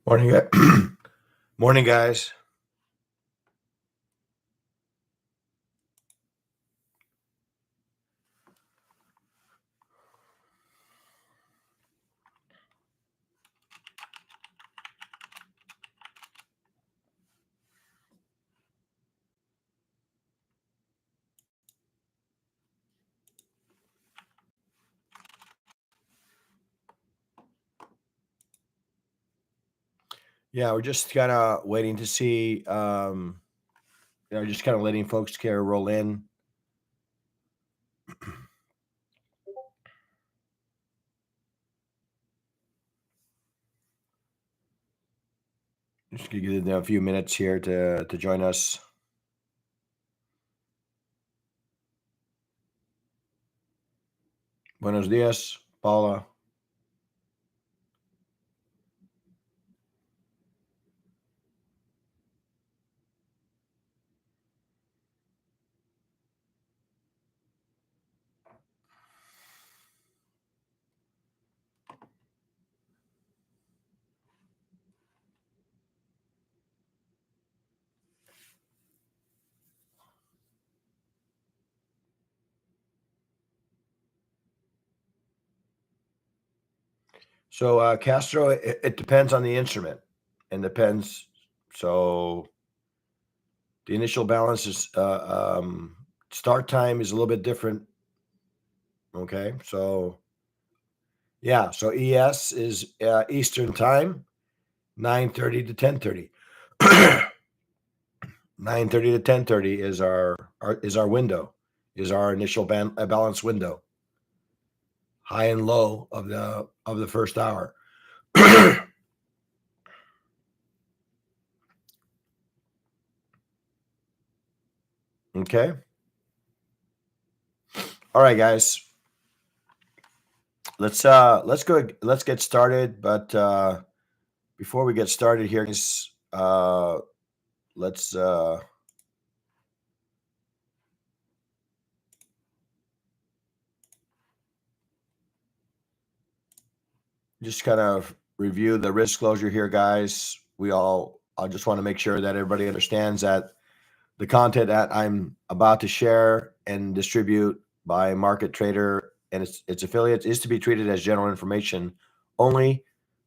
Morning, morning, guys. Yeah, we're just kind of waiting to see, just kind of letting folks care roll in. Just gonna give them a few minutes here to join us. Buenos dias, Paula. So, Castro, it depends on the instrument, and depends. So, the initial balance is start time is a little bit different. Okay, so yeah, so ES is Eastern time, 9:30 to 10:30. 9:30 to 10:30 is our window, is our initial balance window, high and low of the first hour. Okay. All right, guys. Let's get started. But before we get started here, guys, let's just kind of review the risk disclosure here, guys. I just want to make sure that everybody understands that the content that I'm about to share and distribute by Market Trader and its affiliates is to be treated as general information only.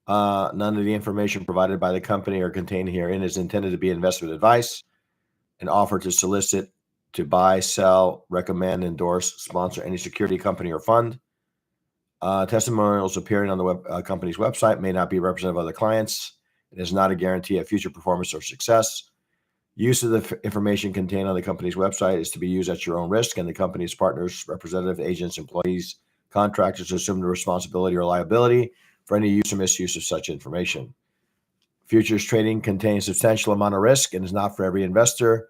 None of the information provided by the company or contained herein is intended to be investment advice and offer to solicit to buy, sell, recommend, endorse, sponsor any security, company, or fund. Testimonials appearing on the company's website may not be representative of other clients. It is not a guarantee of future performance or success. Use of the information contained on the company's website is to be used at your own risk, and the company's partners, representative agents, employees, contractors assume the responsibility or liability for any use or misuse of such information. Futures trading contains substantial amount of risk and is not for every investor.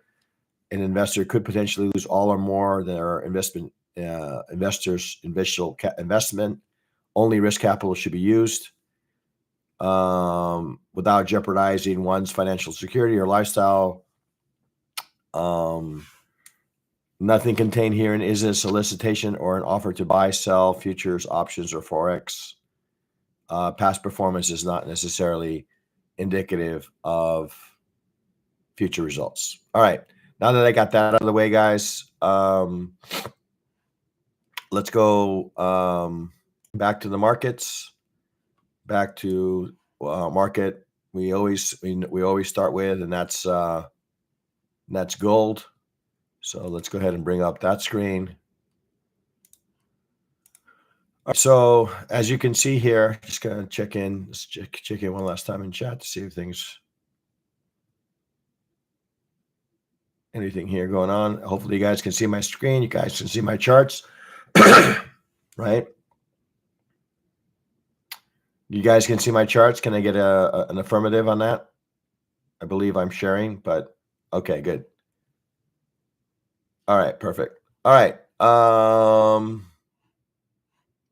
An investor could potentially lose all or more of their investors' initial investment. Only risk capital should be used without jeopardizing one's financial security or lifestyle. Nothing contained herein is a solicitation or an offer to buy, sell futures, options, or forex. Past performance is not necessarily indicative of future results. All right. Now that I got that out of the way, guys, let's go back to the markets. Back to market. We always start with, and that's gold. So let's go ahead and bring up that screen. All right, so as you can see here, just gonna check in. Let's check in one last time in chat to see if anything here going on. Hopefully you guys can see my screen. You guys can see my charts, right? You guys can see my charts. Can I get an affirmative on that? I believe I'm sharing, but okay, good. All right, perfect. All right.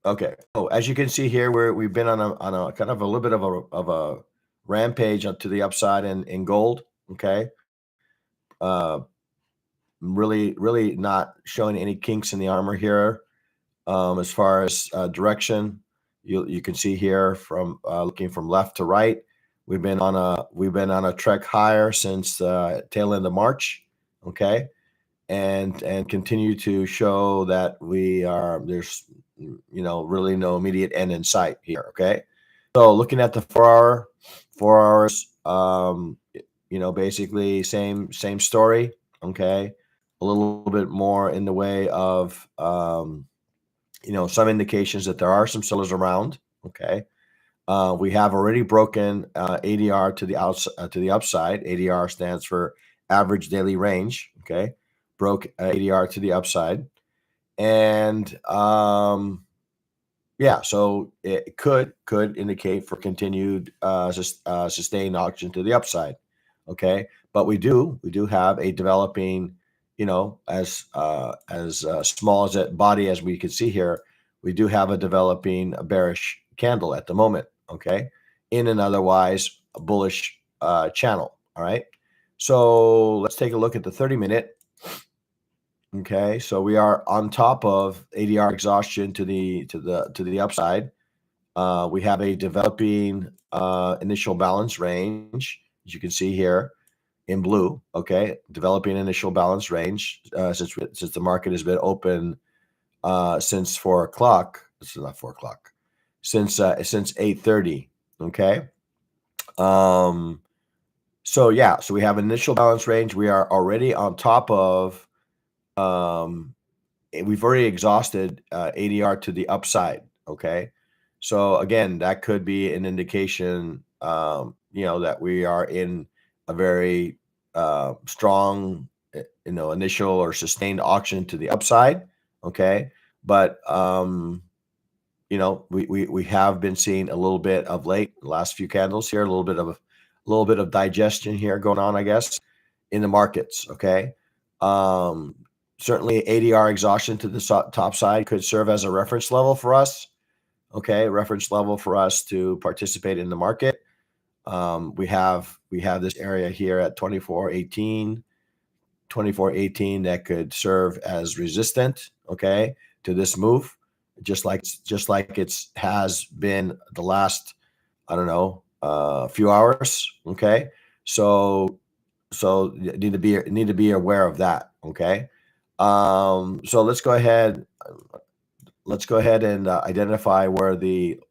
Okay. Oh, as you can see here, we've been on a kind of a little bit of a rampage up to the upside in gold. Okay. Really not showing any kinks in the armor here. As far as direction, you can see here from looking from left to right, We've been on a trek higher since tail end of March, okay, and continue to show that there's really no immediate end in sight here, okay. So looking at the 4 hours, basically same story, okay. A little bit more in the way of some indications that there are some sellers around, okay. We have already broken ADR to the upside. ADR stands for average daily range. Okay, broke ADR to the upside, and yeah, so it could indicate for continued sustained auction to the upside. Okay, but we do have a developing, as small as that body as we can see here, we do have a developing bearish candle at the moment. Okay, in an otherwise bullish channel. All right, so let's take a look at the 30-minute. Okay, so we are on top of ADR exhaustion to the upside. We have a developing initial balance range, as you can see here in blue. Okay, developing initial balance range since the market has been open since 4 o'clock. This is not 4 o'clock. Since 8:30. Okay. Um. So yeah. So we have an initial balance range. We are already on top of. We've already exhausted ADR to the upside. Okay. So again, that could be an indication, that we are in a very strong, initial or sustained auction to the upside. Okay. But, we have been seeing a little bit of late, the last few candles here, a little bit of digestion here going on, I guess, in the markets. Okay. Um, Certainly ADR exhaustion to the top side could serve as a reference level for us. Okay, reference level for us to participate in the market. We have this area here at 2418 that could serve as resistant. Okay, to this move, just like it's has been the last, I don't know, few hours. Okay, so you need to be aware of that. Okay. So let's go ahead and identify where the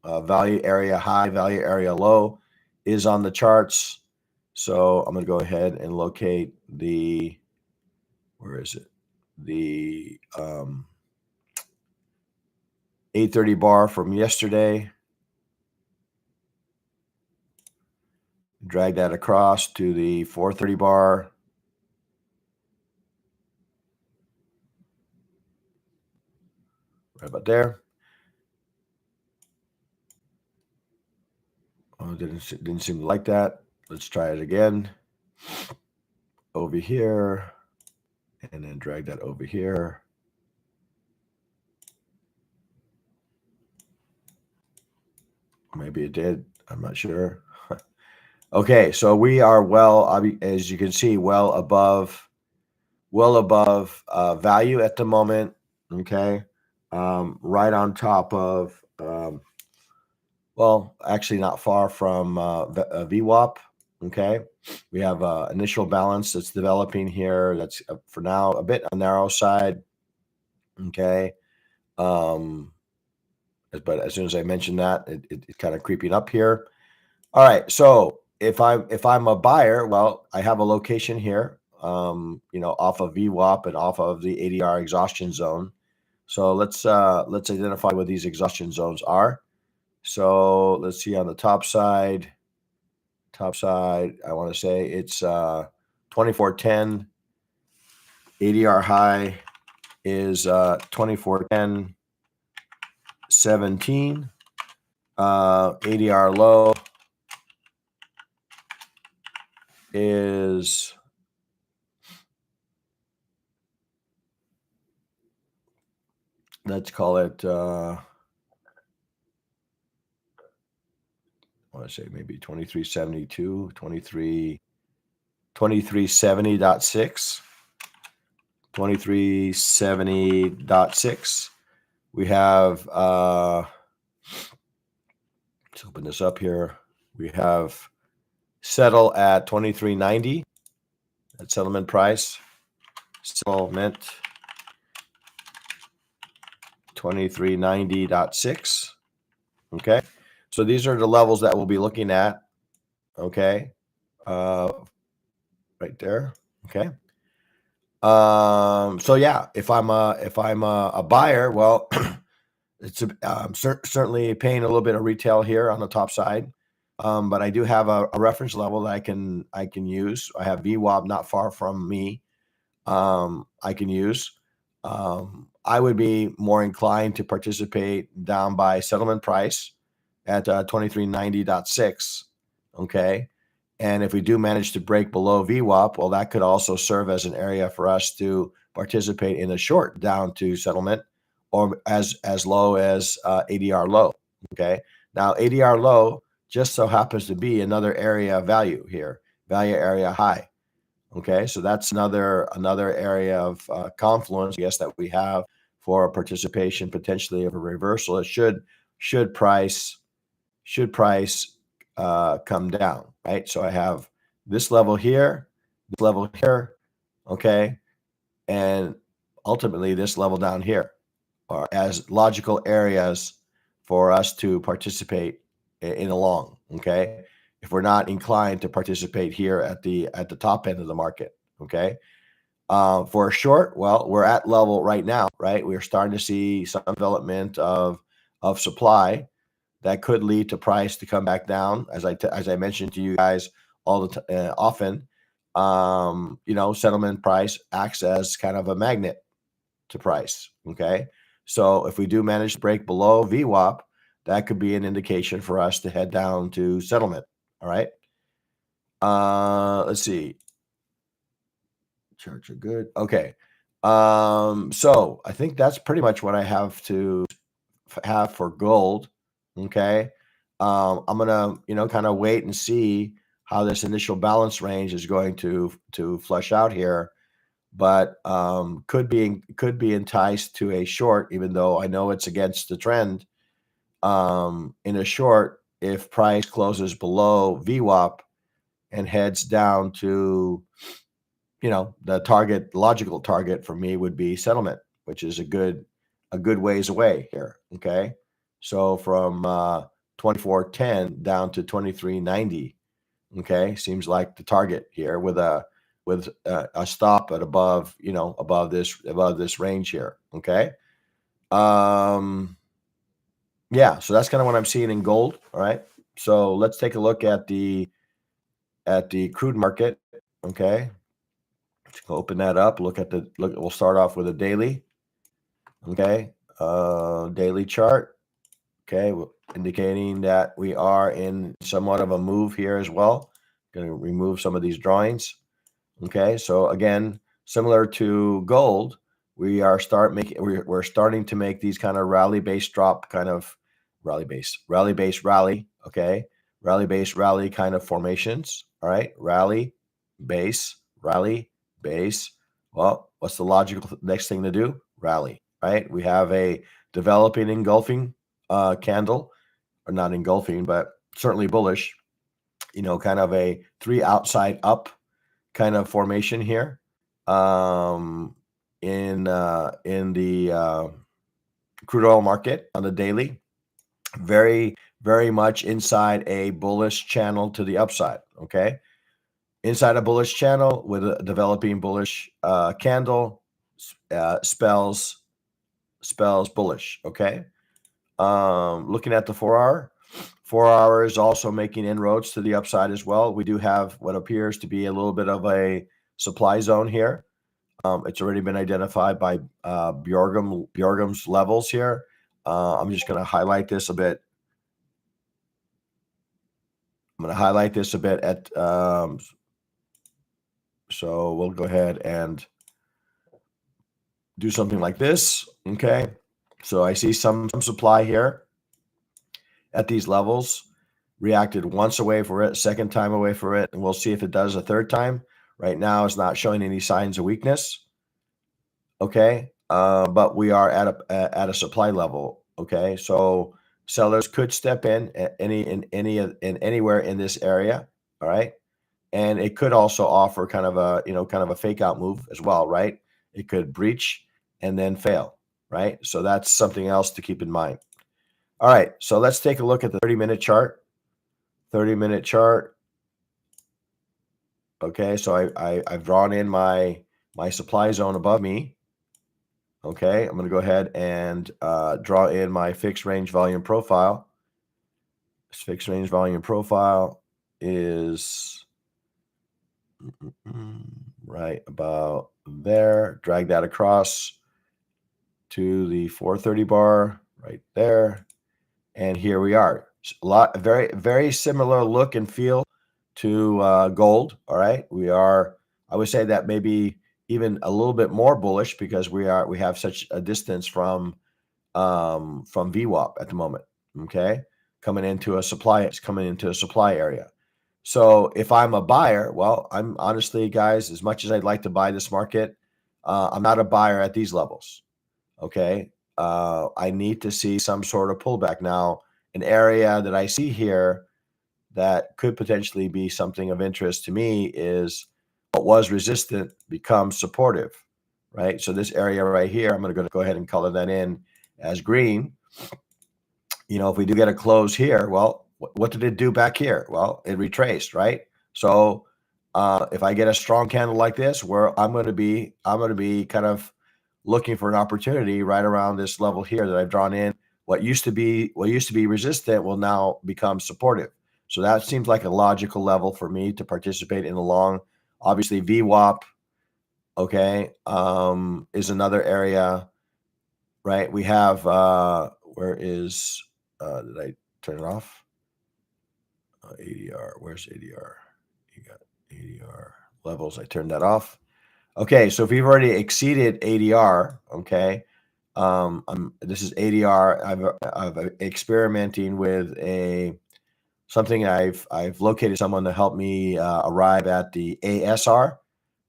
value area high, value area low is on the charts. So I'm going to go ahead and locate where is it? The 830 bar from yesterday. Drag that across to the 430 bar. Right about there. Oh, didn't seem to like that. Let's try it again. Over here, and then drag that over here. Maybe it did. I'm not sure. Okay, so we are as you can see, well above value at the moment. Okay, right on top of, well, actually not far from VWAP. Okay, we have initial balance that's developing here. That's for now a bit on the narrow side. Okay, but as soon as I mentioned that, it's kind of creeping up here. All right, so if I'm a buyer, well, I have a location here, off of VWAP and off of the ADR exhaustion zone. So let's identify what these exhaustion zones are. So let's see on the top side. I want to say it's 2410. ADR high is 2410.17. ADR low is let's call it I want to say maybe 2372, 2370.6. 2370.6. We have let's open this up here. We have settle at 23.90. That settlement price. Settlement 2390.6. Okay. So these are the levels that we'll be looking at. Okay. Right there. Okay. So yeah, if I'm a buyer, well, it's certainly paying a little bit of retail here on the top side. But I do have a reference level that I can use. I have VWAP not far from me. I can use. I would be more inclined to participate down by settlement price at 2390.6. Okay. And if we do manage to break below VWAP, well, that could also serve as an area for us to participate in a short down to settlement or as low as ADR low. Okay. Now, ADR low just so happens to be another area of value here, value area high. Okay, so that's another area of confluence, I guess, that we have for participation potentially of a reversal. It should price come down, right? So I have this level here, this level here, okay, and ultimately this level down here are as logical areas for us to participate in a long, okay? If we're not inclined to participate here at the top end of the market, okay? For a short, well, we're at level right now, right? We're starting to see some development of supply that could lead to price to come back down, as I mentioned to you guys all the often. Settlement price acts as kind of a magnet to price. Okay, so if we do manage to break below VWAP, that could be an indication for us to head down to settlement. All right. Let's see. Charts are good. Okay. So I think that's pretty much what I have to have for gold. Okay. I'm gonna, kind of wait and see how this initial balance range is going to flush out here, but could be enticed to a short, even though I know it's against the trend. In a short, if price closes below VWAP and heads down to, the logical target for me would be settlement, which is a good ways away here. Okay. So from 2410 down to 2390. Okay. Seems like the target here with a stop at above this range here. Okay. Yeah. So that's kind of what I'm seeing in gold. All right. So let's take a look at the crude market. Okay. Let's go open that up. Look. We'll start off with a daily. Okay. Daily chart. Okay. Indicating that we are in somewhat of a move here as well. Going to remove some of these drawings. Okay. So again, similar to gold, we're starting to make these kind of rally-based drop kind of rally-based rally. Okay. Rally-based rally kind of formations. All right. Rally, base, rally, base. Well, what's the logical next thing to do? Rally, right? We have a developing engulfing candle, or not engulfing, but certainly bullish, kind of a 3 outside up kind of formation here in the crude oil market on the daily. Very, very much inside a bullish channel to the upside, okay? Inside a bullish channel with a developing bullish candle spells bullish. Okay. Looking at the 4 hour, 4 hour is also making inroads to the upside as well. We do have what appears to be a little bit of a supply zone here. It's already been identified by Bjorgum's levels here. I'm just going to highlight this a bit. I'm going to highlight this a bit at so we'll go ahead and do something like this. Okay. So I see some supply here at these levels, reacted once away for it, second time away for it, and we'll see if it does a third time. Right now, it's not showing any signs of weakness. Okay. But we are at a supply level. Okay. So sellers could step in at anywhere in this area. All right. And it could also offer kind of a fake out move as well, right? It could breach and then fail, right? So that's something else to keep in mind. All right, so let's take a look at the 30-minute chart. 30-minute chart. Okay, so I've drawn in my supply zone above me. Okay, I'm going to go ahead and draw in my fixed range volume profile. This fixed range volume profile is right about there. Drag that across to the 430 bar right there. And here we are. Very, very similar look and feel to gold. All right. I would say that maybe even a little bit more bullish because we have such a distance from VWAP at the moment. Okay. Coming into a supply area. So if I'm a buyer, well, I'm honestly, guys, as much as I'd like to buy this market, I'm not a buyer at these levels. Okay. I need to see some sort of pullback. Now, an area that I see here that could potentially be something of interest to me is what was resistant becomes supportive, right? So this area right here, I'm going to go ahead and color that in as green. If we do get a close here, well, what did it do back here? Well, it retraced, right? So if I get a strong candle like this, where I'm going to be kind of looking for an opportunity right around this level here that I've drawn in. What used to be resistant will now become supportive. So that seems like a logical level for me to participate in the long. Obviously, VWAP, okay, is another area, right? We have where is did I turn it off? ADR. Where's ADR? You got ADR levels. I turned that off. Okay, so if we've already exceeded ADR, okay, this is ADR. I've experimenting with something. I've located someone to help me arrive at the ASR.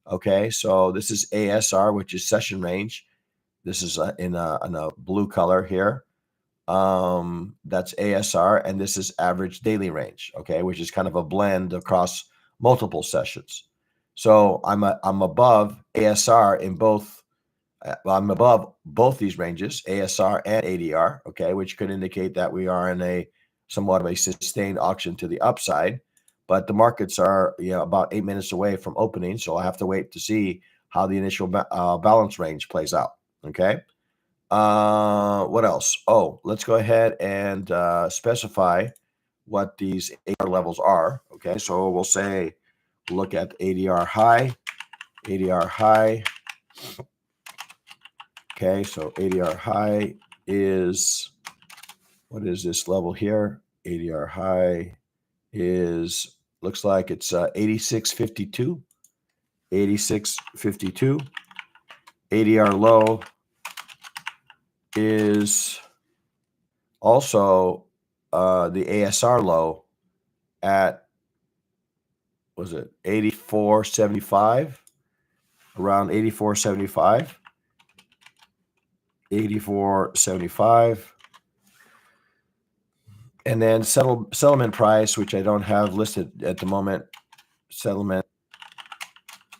Okay, so this is ASR, which is session range. This is in a blue color here. That's ASR, and this is average daily range. Okay, which is kind of a blend across multiple sessions. So I'm above ASR in both. I'm above both these ranges, ASR and ADR. Okay, which could indicate that we are in a somewhat of a sustained auction to the upside. But the markets are about 8 minutes away from opening, so I have to wait to see how the initial balance range plays out. Okay. What else? Oh, let's go ahead and specify what these ADR levels are. Okay, so we'll say look at ADR high. Okay, so ADR high is, what is this level here? ADR high is, looks like it's 86.52. 86.52. ADR low is also the ASR low at, was it 84.75? Around 84.75. 84.75. And then settlement price, which I don't have listed at the moment. Settlement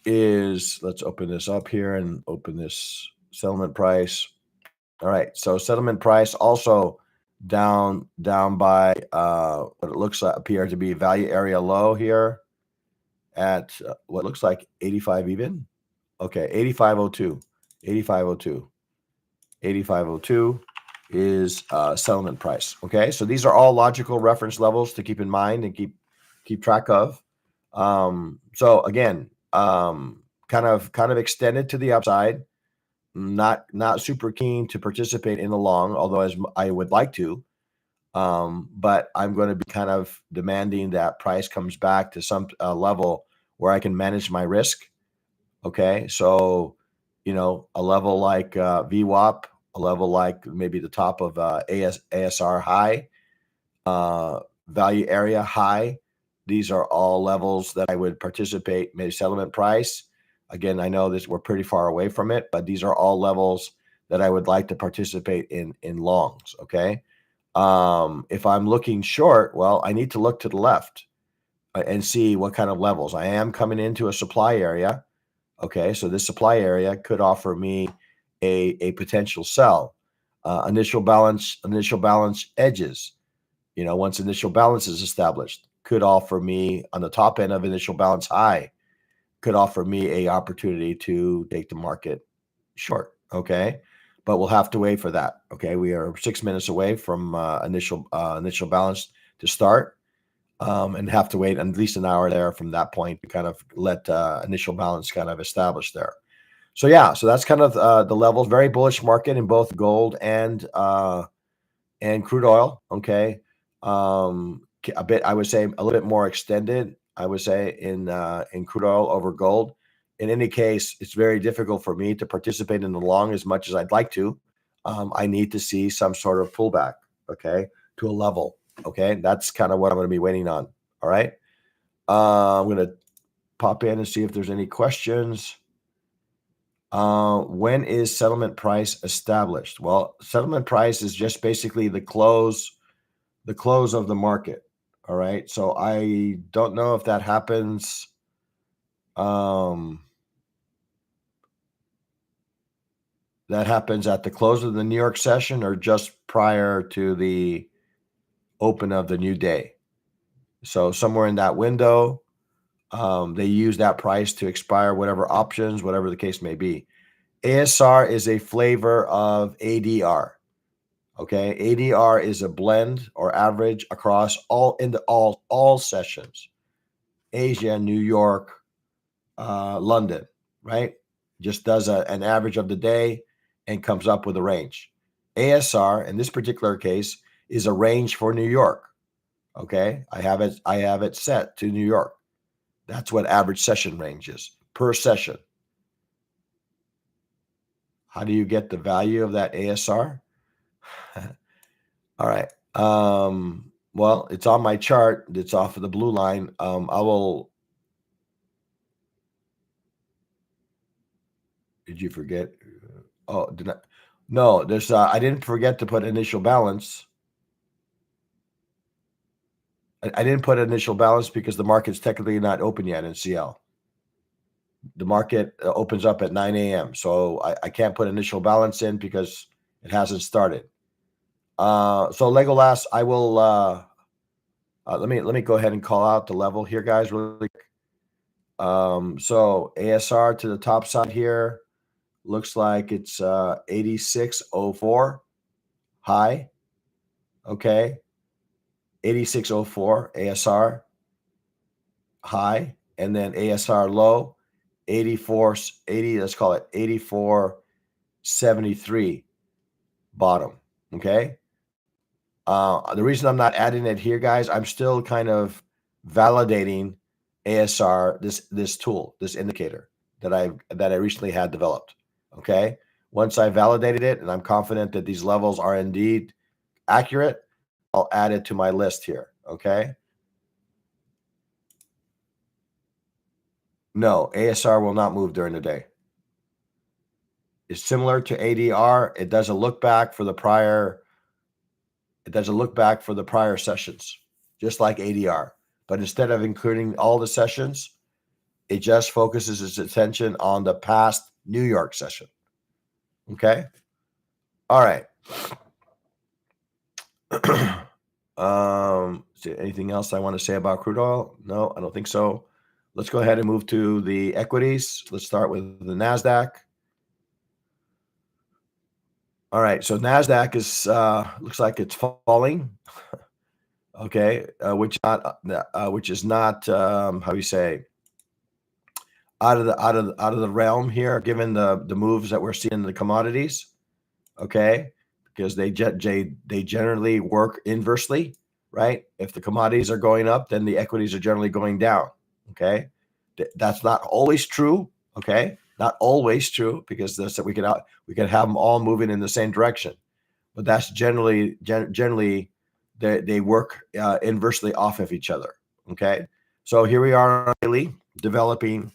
is, let's open this up here and open this settlement price. All right, so settlement price also down by what it looks like appear to be value area low here at what looks like 85 even. Okay, 85.02. 85.02. 85.02 is settlement price. Okay, so these are all logical reference levels to keep in mind and keep track of. So again, kind of extended to the upside. Not super keen to participate in the long, although as I would like to. But I'm going to be kind of demanding that price comes back to some level where I can manage my risk. Okay, so a level like VWAP, a level like maybe the top of ASR high, value area high. These are all levels that I would participate. Maybe settlement price. Again, I know this we're pretty far away from it, but these are all levels that I would like to participate in longs. Okay, If I'm looking short, well, I need to look to the left and see what kind of levels. I am coming into a supply area. Okay, so this supply area could offer me a potential sell. Initial balance edges. Once initial balance is established, could offer me on the top end of initial balance high, could offer me a opportunity to take the market short. Okay, but we'll have to wait for that. Okay, we are 6 minutes away from initial balance to start, and have to wait at least an hour there from that point to kind of let initial balance kind of establish there. So yeah, so that's kind of the levels. Very bullish market in both gold and crude oil. Okay, a bit, I would say, a little bit more extended, I would say, in crude oil over gold. In any case, it's very difficult for me to participate in the long as much as I'd like to. I need to see some sort of pullback, okay, to a level. Okay, that's kind of what I'm going to be waiting on. All right, I'm going to pop in and see if there's any questions. When is settlement price established? Well, settlement price is just basically the close of the market. All right. So I don't know if that happens. Um, that happens at the close of the New York session or just prior to the open of the new day. So somewhere in that window, they use that price to expire whatever options, whatever the case may be. ASR is a flavor of ADR. Okay, ADR is a blend or average across all sessions. Asia, New York, London, right? Just does an average of the day and comes up with a range. ASR in this particular case is a range for New York. Okay, I have it set to New York. That's what average session range is per session. How do you get the value of that ASR? All right. Well, it's on my chart. It's off of the blue line. I will. Did you forget? Oh, did I? No, there's. I didn't forget to put initial balance. I didn't put initial balance because the market's technically not open yet in CL. The market opens up at 9 a.m. So I can't put initial balance in because it hasn't started. So Legolas, I will. Let me go ahead and call out the level here, guys, really quick. So ASR to the top side here looks like it's 8604 high. Okay. 8604 ASR high, and then ASR low 8480, let's call it 8473 bottom. Okay. The reason I'm not adding it here, guys, I'm still kind of validating ASR, this tool, this indicator that I recently had developed. Okay. Once I validated it and I'm confident that these levels are indeed accurate, I'll add it to my list here. Okay. No, ASR will not move during the day. It's similar to ADR. It does a look back for the prior sessions, just like ADR. But instead of including all the sessions, it just focuses its attention on the past New York session. Okay. All right. Is there anything else I want to say about crude oil? No, I don't think so. Let's go ahead and move to the equities. Let's start with the NASDAQ. All right. So NASDAQ is looks like it's falling. Okay, which is not how you say, out of the realm here, given the moves that we're seeing in the commodities. Okay, because they generally work inversely, right? If the commodities are going up, then the equities are generally going down. Okay, that's not always true. Okay, not always true, because we could have them all moving in the same direction, but that's generally they work inversely off of each other. Okay, so here we are daily developing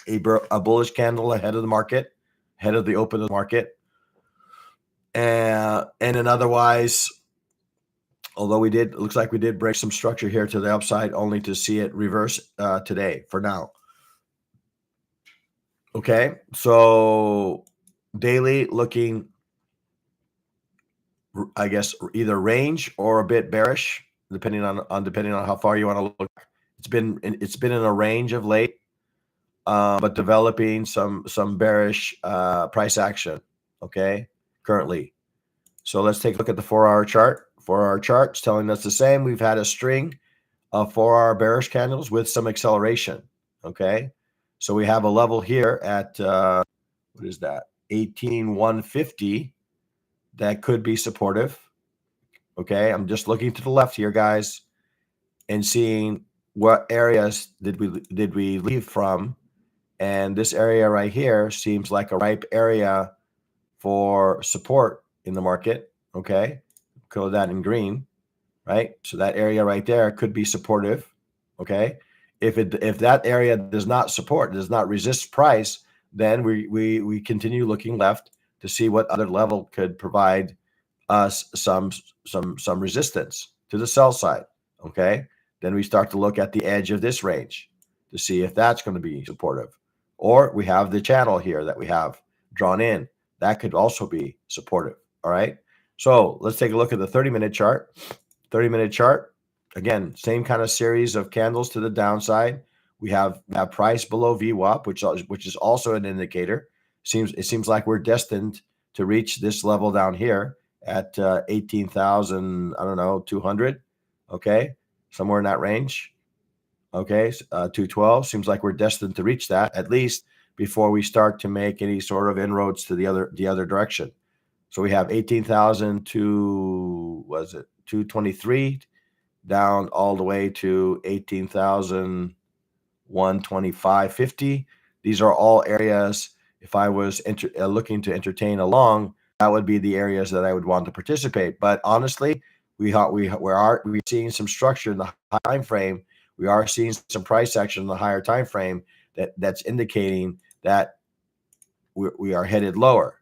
a bullish candle ahead of the market, ahead of the open of the market, and an otherwise Although it looks like we did break some structure here to the upside, only to see it reverse today for now. Okay, so daily looking, I guess, either range or a bit bearish, depending on how far you want to look. It's been in a range of late, but developing some bearish price action. Okay, currently. So let's take a look at the 4-hour chart. 4-hour chart's telling us the same. We've had a string of 4-hour bearish candles with some acceleration. Okay, so we have a level here at what is that? 18,150 that could be supportive. Okay, I'm just looking to the left here, guys, and seeing what areas did we leave from, and this area right here seems like a ripe area for support in the market. Okay, color that in green, right? So that area right there could be supportive. Okay, if that area does not support, does not resist price, then we continue looking left to see what other level could provide us some resistance to the sell side. Okay, then we start to look at the edge of this range to see if that's going to be supportive, or we have the channel here that we have drawn in that could also be supportive. All right, so let's take a look at the 30-minute chart. 30-minute chart, again, same kind of series of candles to the downside. We have price below VWAP, which is also an indicator. It seems like we're destined to reach this level down here at 18,000, I don't know, 200. Okay, somewhere in that range. Okay, 212 seems like we're destined to reach that at least before we start to make any sort of inroads to the other direction. So we have 18,000 to, was it 223, down all the way to 18,125.50. These are all areas, if I was looking to entertain along, that would be the areas that I would want to participate. But honestly, we're seeing some structure in the high time frame. We are seeing some price action in the higher time frame that's indicating that we are headed lower.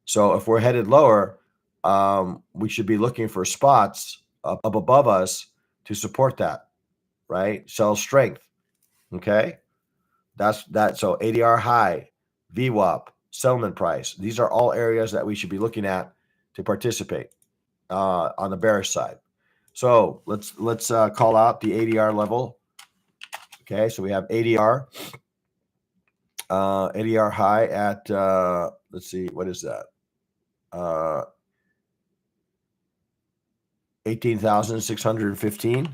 So if we're headed lower, we should be looking for spots up above us to support that, right? Sell strength. Okay, that's that. So ADR high, VWAP, settlement price. These are all areas that we should be looking at to participate on the bearish side. So let's call out the ADR level. Okay, so we have ADR high at let's see, what is that? 18,615.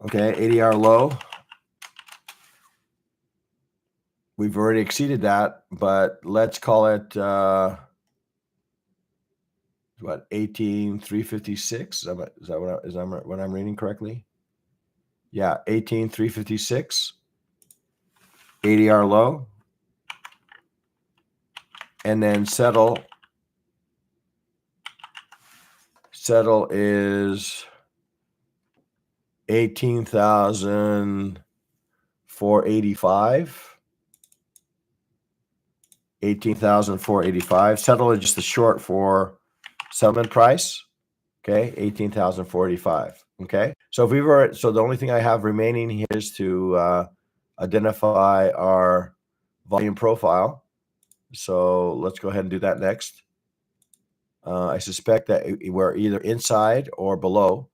Okay, ADR low. We've already exceeded that, but let's call it what, 18,356? Is that what I'm reading correctly? Yeah, 18,356. ADR low. And then settle is 18,485. 18,485. Settle is just the short for settlement price. Okay, 18,485. Okay, so the only thing I have remaining here is to identify our volume profile. So let's go ahead and do that next. I suspect that we're either inside or below.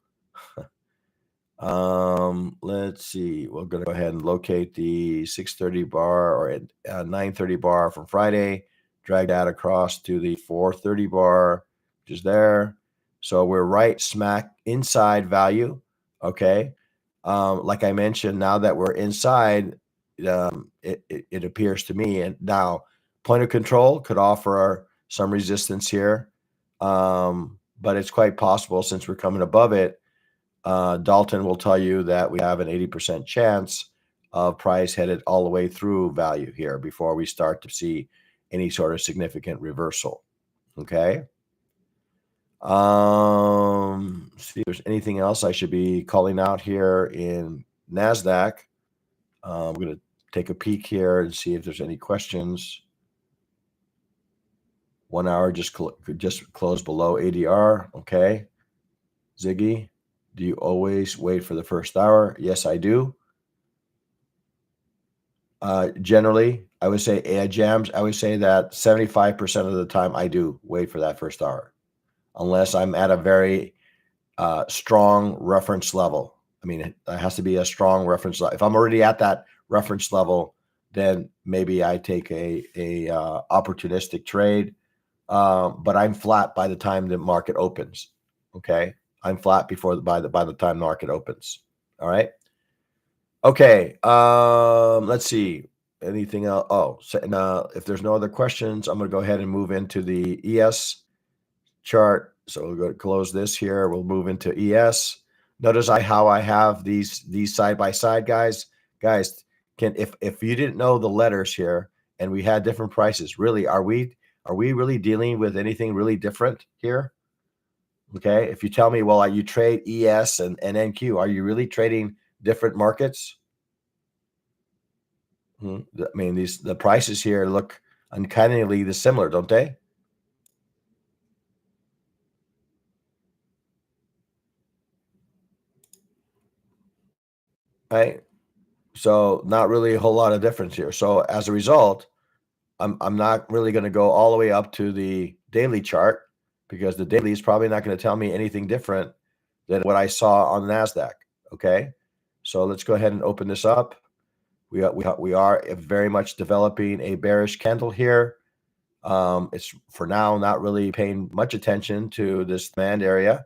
Let's see. We're going to go ahead and locate the 630 bar or 930 bar from Friday, drag that across to the 430 bar, which is there. So we're right smack inside value. Okay. Like I mentioned, now that we're inside, it appears to me, and now point of control could offer some resistance here. But it's quite possible, since we're coming above it, Dalton will tell you that we have an 80% chance of price headed all the way through value here before we start to see any sort of significant reversal. Okay. See if there's anything else I should be calling out here in NASDAQ. I'm going to take a peek here and see if there's any questions. 1 hour just closed below ADR. Okay. Ziggy, do you always wait for the first hour? Yes, I do. Generally, I would say jams. I would say that 75% of the time I do wait for that first hour, unless I'm at a very strong reference level. I mean, it has to be a strong reference level. If I'm already at that reference level, then maybe I take a opportunistic trade. But I'm flat by the time the market opens. Okay, I'm flat by the time the market opens. All right. Okay. Let's see. Anything else? Oh, so, if there's no other questions, I'm going to go ahead and move into the ES chart. So we'll go to close this here. We'll move into ES. Notice how I have these side by side, guys. Guys, if you didn't know the letters here and we had different prices, really, are we really dealing with anything really different here? Okay. If you tell me, well, you trade ES and NQ, are you really trading different markets? I mean, the prices here look uncannily similar, don't they? Right. So not really a whole lot of difference here. So as a result, I'm not really going to go all the way up to the daily chart because the daily is probably not going to tell me anything different than what I saw on the Nasdaq. Okay. So let's go ahead and open this up. We are very much developing a bearish candle here. It's for now not really paying much attention to this demand area.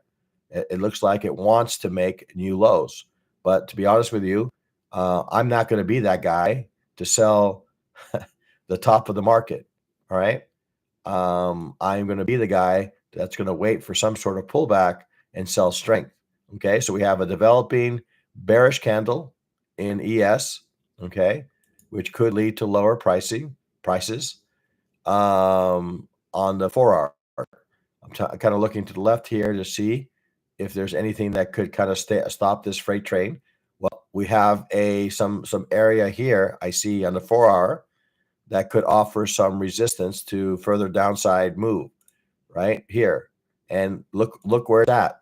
It looks like it wants to make new lows. But to be honest with you, I'm not going to be that guy to sell the top of the market. All right. I'm going to be the guy that's going to wait for some sort of pullback and sell strength. Okay. So we have a developing bearish candle in ES. Okay. Which could lead to lower prices on the 4 hour. I'm kind of looking to the left here to see if there's anything that could kind of stop this freight train. Well, we have some area here I see on the 4 hour that could offer some resistance to further downside move right here. And look where it's at.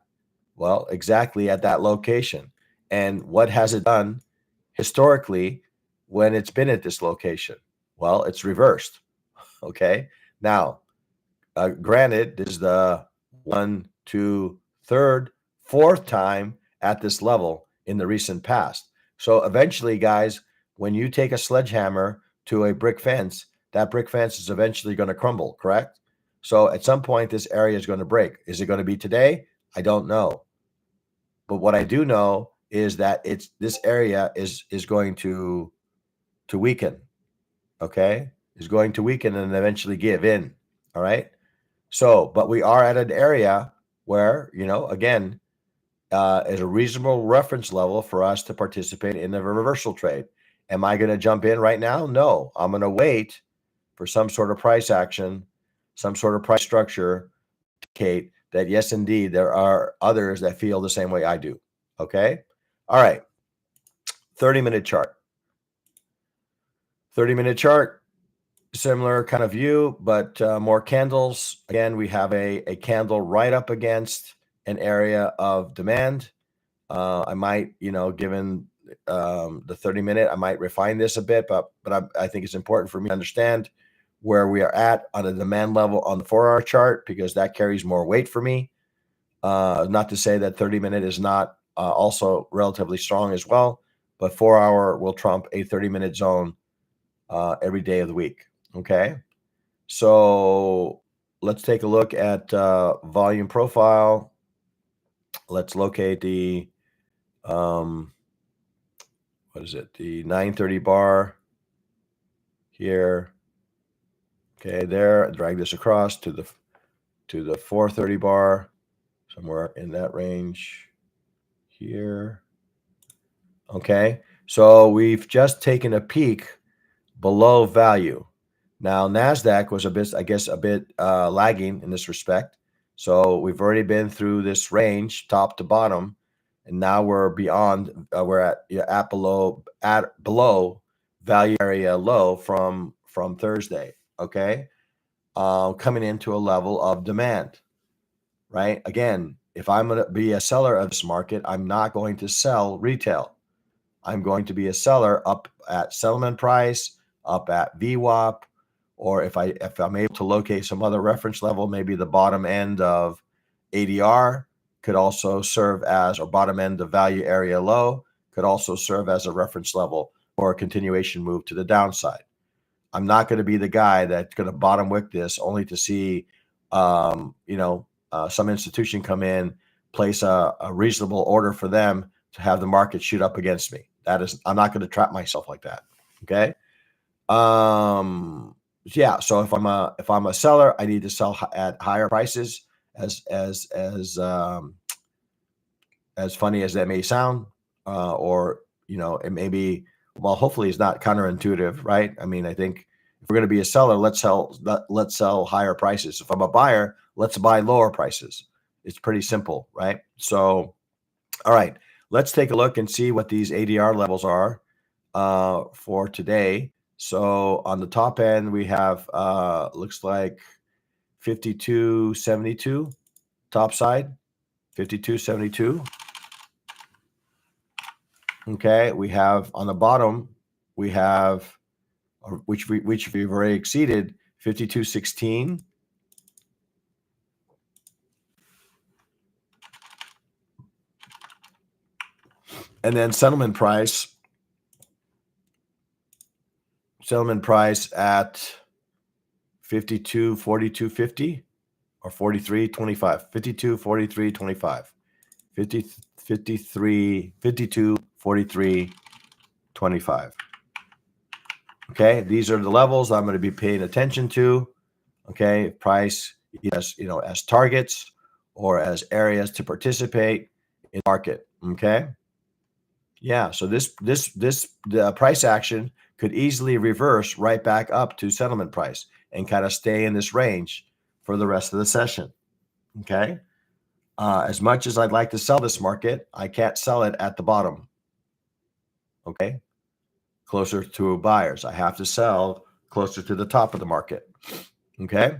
Well, exactly at that location. And what has it done historically when it's been at this location? Well, it's reversed. Okay. Now, granted, this is the one, two, third, fourth time at this level in the recent past. So eventually, guys, when you take a sledgehammer to a brick fence, that brick fence is eventually going to crumble, correct? So at some point, this area is going to break. Is it going to be today? I don't know. But what I do know is that this area is going to weaken. Okay, is going to weaken and eventually give in. All right. So, but we are at an area where, again, is a reasonable reference level for us to participate in the reversal trade. Am I going to jump in right now? No, I'm going to wait for some sort of price action, some sort of price structure to indicate that, yes, indeed, there are others that feel the same way I do. Okay. All right. 30-minute chart. 30-minute chart. Similar kind of view, but more candles. Again, we have a candle right up against an area of demand. I might, given the 30-minute, I might refine this a bit, but I think it's important for me to understand where we are at on a demand level on the 4 hour chart because that carries more weight for me. Not to say that 30-minute is not also relatively strong as well, but 4 hour will trump a 30-minute zone every day of the week. Okay. So let's take a look at volume profile. Let's locate the, what is it? The 930 bar here. Okay. There, drag this across to the 430 bar, somewhere in that range here. Okay. So we've just taken a peek below value. Now, NASDAQ was a bit lagging in this respect. So we've already been through this range, top to bottom, and now we're beyond. We're at below value area low from Thursday. Okay, coming into a level of demand, right? Again, if I'm going to be a seller of this market, I'm not going to sell retail. I'm going to be a seller up at settlement price, up at VWAP, or if I'm able to locate some other reference level, maybe the bottom end of ADR could also serve as, or bottom end of value area low could also serve as a reference level for a continuation move to the downside. I'm not going to be the guy that's going to bottom wick this only to see, some institution come in, place a reasonable order for them to have the market shoot up against me. I'm not going to trap myself like that. Okay. Yeah. So if I'm a seller, I need to sell at higher prices. As funny as that may sound, or it may be. Well, hopefully, it's not counterintuitive, right? I mean, I think if we're going to be a seller, let's sell higher prices. If I'm a buyer, let's buy lower prices. It's pretty simple, right? So, all right, let's take a look and see what these ADR levels are for today. So on the top end, we have looks like 52.72 top side, 52.72. Okay, we have on the bottom, we have which we've already exceeded, 52.16. And then settlement price at 52.42.50 or 43.25, 52.43.25, 52.43.25. Okay, these are the levels I'm going to be paying attention to. Okay, price as targets or as areas to participate in market. Okay. Yeah, so the price action could easily reverse right back up to settlement price and kind of stay in this range for the rest of the session. Okay. As much as I'd like to sell this market, I can't sell it at the bottom. Okay. Closer to buyers. I have to sell closer to the top of the market. Okay.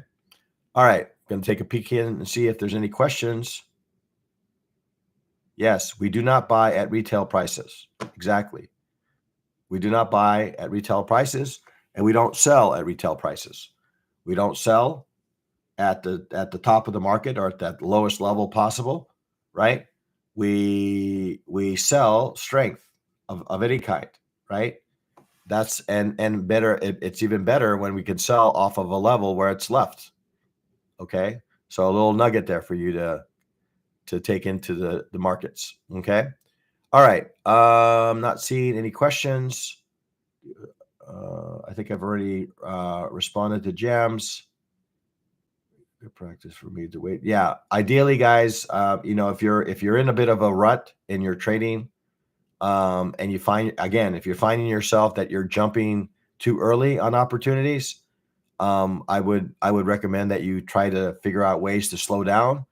All right. Going to take a peek in and see if there's any questions. Yes, we do not buy at retail prices. Exactly. We do not buy at retail prices, and we don't sell at retail prices. We don't sell at the top of the market or at that lowest level possible, right? We sell strength of any kind, right? That's and better. It's even better when we can sell off of a level where it's left. Okay, so a little nugget there for you to take into the markets. Okay, all right. I'm not seeing any questions. I think I've already responded to Jams. Good practice for me to wait. Yeah, ideally, guys, if you're in a bit of a rut in your trading, and if you're finding yourself that you're jumping too early on opportunities, I would recommend that you try to figure out ways to slow down.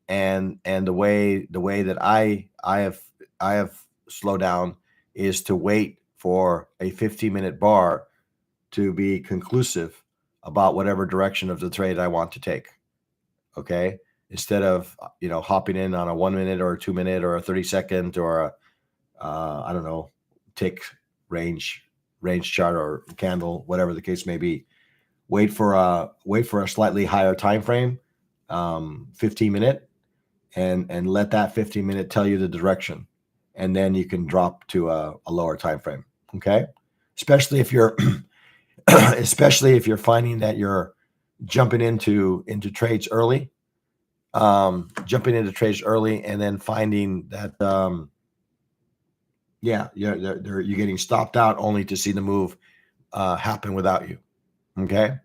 And the way that I have slowed down is to wait for a 15-minute bar to be conclusive about whatever direction of the trade I want to take. Okay. Instead of, hopping in on a 1 minute or a 2 minute or a 30-second or a, I don't know, tick range chart or candle, whatever the case may be. Wait for a slightly higher time frame, 15-minute, and let that 15-minute tell you the direction, and then you can drop to a lower time frame. Okay, especially if you're finding that you're jumping into trades early, and then finding that you're getting stopped out only to see the move happen without you. Okay.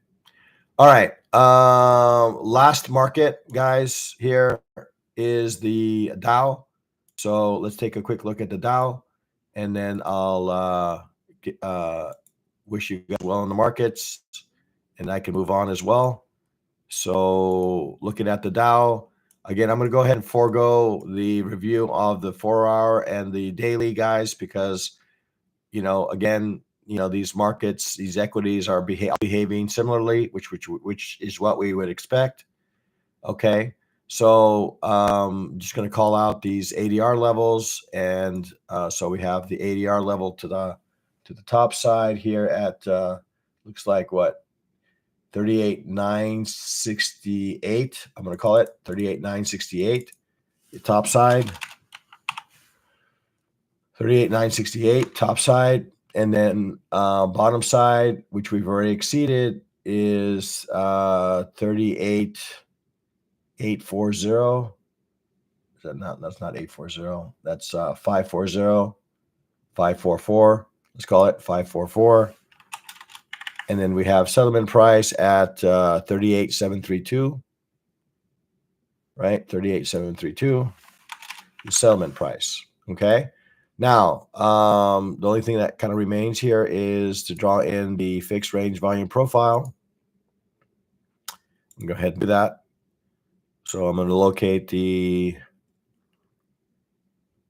All right. Last market, guys, here is the Dow. So let's take a quick look at the Dow, and then I'll wish you guys well in the markets, and I can move on as well. So looking at the Dow, again, I'm going to go ahead and forego the review of the 4-hour and the daily, guys, because, again, these markets, these equities are behaving similarly, which is what we would expect. Okay. So just going to call out these ADR levels, and so we have the ADR level to the top side here at looks like what 38,968. I'm going to call it 38,968. The top side 38,968 top side, and then bottom side, which we've already exceeded, is 38,840. Is that not? That's not 840. That's 540, 544. Let's call it 544. And then we have settlement price at 38,732. Right, 38,732. The settlement price. Okay. Now, the only thing that kind of remains here is to draw in the fixed range volume profile. Go ahead and do that. So I'm going to locate the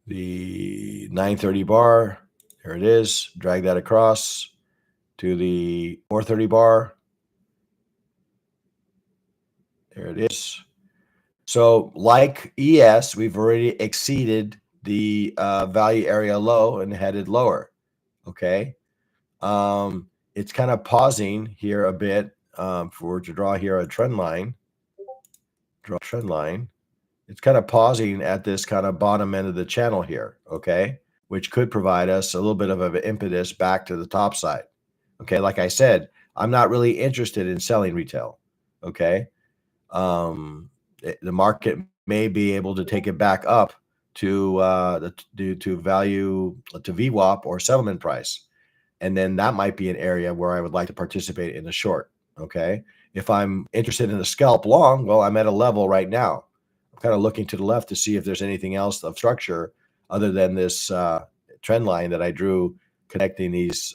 930 bar. There it is. Drag that across to the 430 bar. There it is. So like ES, we've already exceeded the value area low and headed lower. Okay. It's kind of pausing here a bit to draw here a trend line. Draw a trend line. It's kind of pausing at this kind of bottom end of the channel here, okay, which could provide us a little bit of an impetus back to the top side. Okay, like I said, I'm not really interested in selling retail. Okay, the market may be able to take it back up to value to VWAP or settlement price. And then that might be an area where I would like to participate in the short. Okay. If I'm interested in a scalp long, well, I'm at a level right now. I'm kind of looking to the left to see if there's anything else of structure other than this trend line that I drew connecting these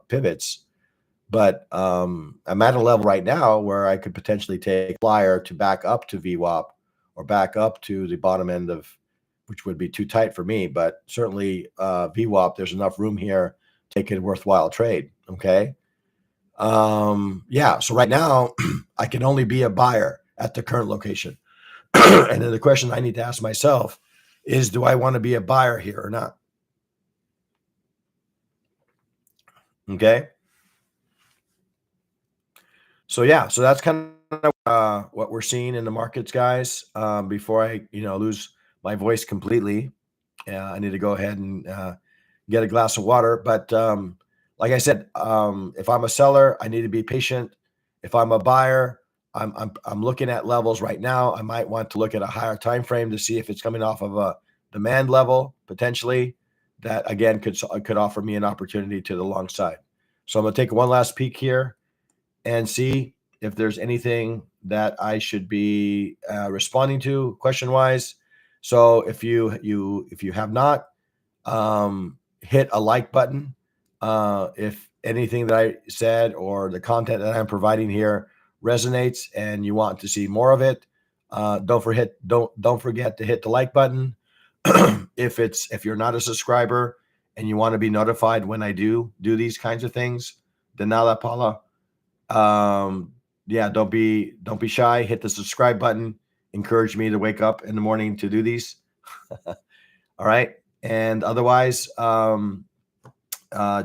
pivots. But I'm at a level right now where I could potentially take flyer to back up to VWAP or back up to the bottom end of, which would be too tight for me. But certainly VWAP, there's enough room here to take a worthwhile trade. Okay. Yeah. So right now I can only be a buyer at the current location. And then the question I need to ask myself is, do I want to be a buyer here or not? Okay. So yeah, so that's kind of what we're seeing in the markets, guys. Before I, lose my voice completely, I need to go ahead and get a glass of water. But like I said, if I'm a seller, I need to be patient. If I'm a buyer, I'm looking at levels right now. I might want to look at a higher time frame to see if it's coming off of a demand level potentially. That again could offer me an opportunity to the long side. So I'm gonna take one last peek here and see if there's anything that I should be responding to question wise. So if you have not, hit a like button. If anything that I said or the content that I'm providing here resonates and you want to see more of it, don't forget to hit the like button. If you're not a subscriber and you want to be notified when I do these kinds of things, then nala Paula. Yeah, don't be shy. Hit the subscribe button. Encourage me to wake up in the morning to do these. All right. And otherwise,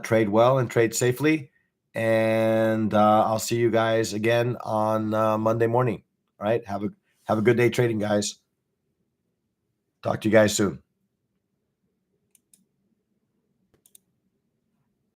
trade well and trade safely. And I'll see you guys again on Monday morning. All right. Have a good day trading, guys. Talk to you guys soon.